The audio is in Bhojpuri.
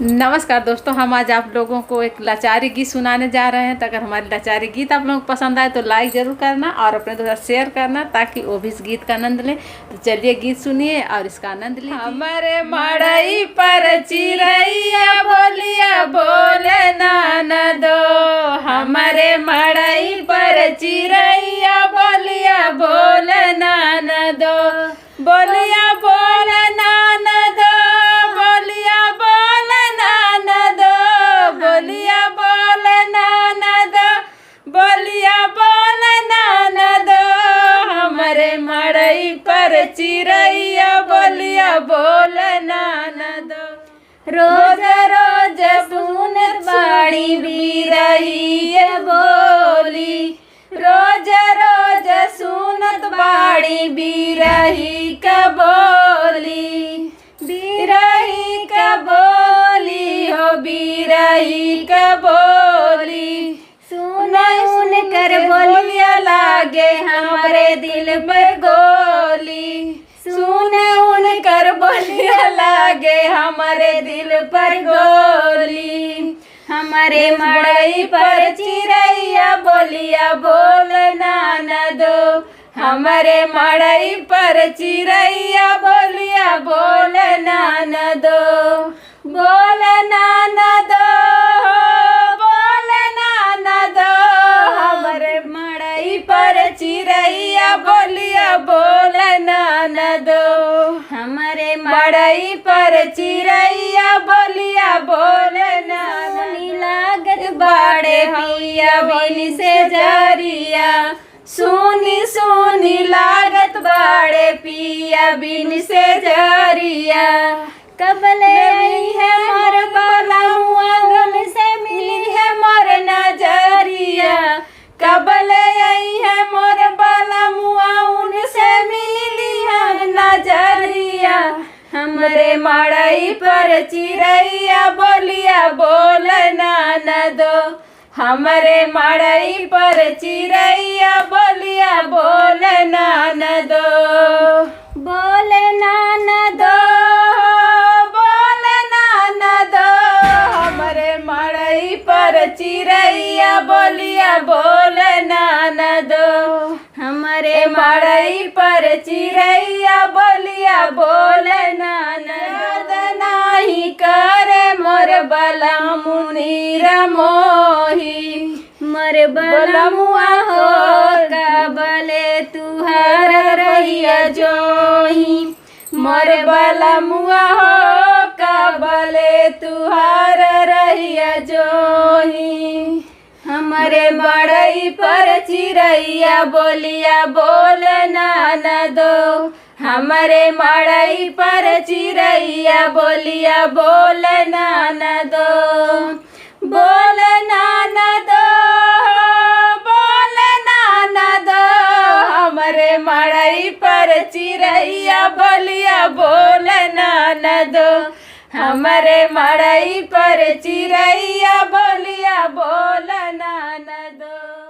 नमस्कार दोस्तों, हम आज आप लोगों को एक लाचारी गीत सुनाने जा रहे हैं। तो अगर हमारी लाचारी गीत आप लोगों को पसंद आए तो लाइक ज़रूर करना और अपने दोस्त शेयर करना ताकि वो भी इस गीत का आनंद लें। तो चलिए गीत सुनिए और इसका आनंद लीजिए। हमारे मड़ई पर चिरैया बोलिया बोले ना दो, हमारे मड़ई पर चिरैया बोलिया बोले ना दो, बोलिया बोले ना दो, बोलिया बोले ना दो, बोलिया बोले ना दो, बोलिया बोले ना दो, हमारे मड़ई पर चिरैया बोलिया बोले ना दो। रोज रोज सुनत बाड़ी बिरहिया बोली, रोज रोज सुनत बाड़ी बिरही का बोली, बिरही का बोली हो बिरही का बोली। सुन कर बोलिया लागे हमारे दिल पर गोली, सुन कर बोलिया लागे हमारे दिल पर गोली। हमारे मड़ई पर चिरैया बोलिया बोले ना दो, हमारे मड़ई पर चिरैया बोलिया बोले ना दो, बोले ना दो, बोले ना दो, हमारे मड़ई पर चिरैया बोलिया बोले ना दो, हमारे मड़ई पर चिरैया बोलिया बोले ना। लागत बाड़े पिया बिन से जरिया, सुनी सुनी लागत बाड़े पिया बिन से जरिया। कबले है मोर बलमुआ गम से मिली है मोर नजरिया, कबले है मोर बलमुआ उनसे मिली है नजरिया। हमरे मड़ई पर चिरैया बोलिया बोले ना दो, हमारे मड़ई पर चिरैया बोलिया बोले ना दो, बोले ना दो, बोले ना दो, हमारे मड़ई पर चिरैया बोलिया बोले ना दो, हमारे मड़ई पर चिरैया बोलिया बोले ना दो। नाही करे मोर बलमुनीर मोही, मोर बलमुआ हो कबले तुहार रहिया जोही, मोर बलमुआ हो कबले तुहार रहिया जोही। हमारे मड़ई पर चिरैया बोलिया बोले ना दो, हमारे मड़ई पर चिरैया बोलिया बोले ना दो, बोले ना दो, बोले ना दो, हमारे मड़ई पर चिरैया बोलिया बोले ना दो, हमारे मड़ई पर चिरैया बोलिया बोले ना दो।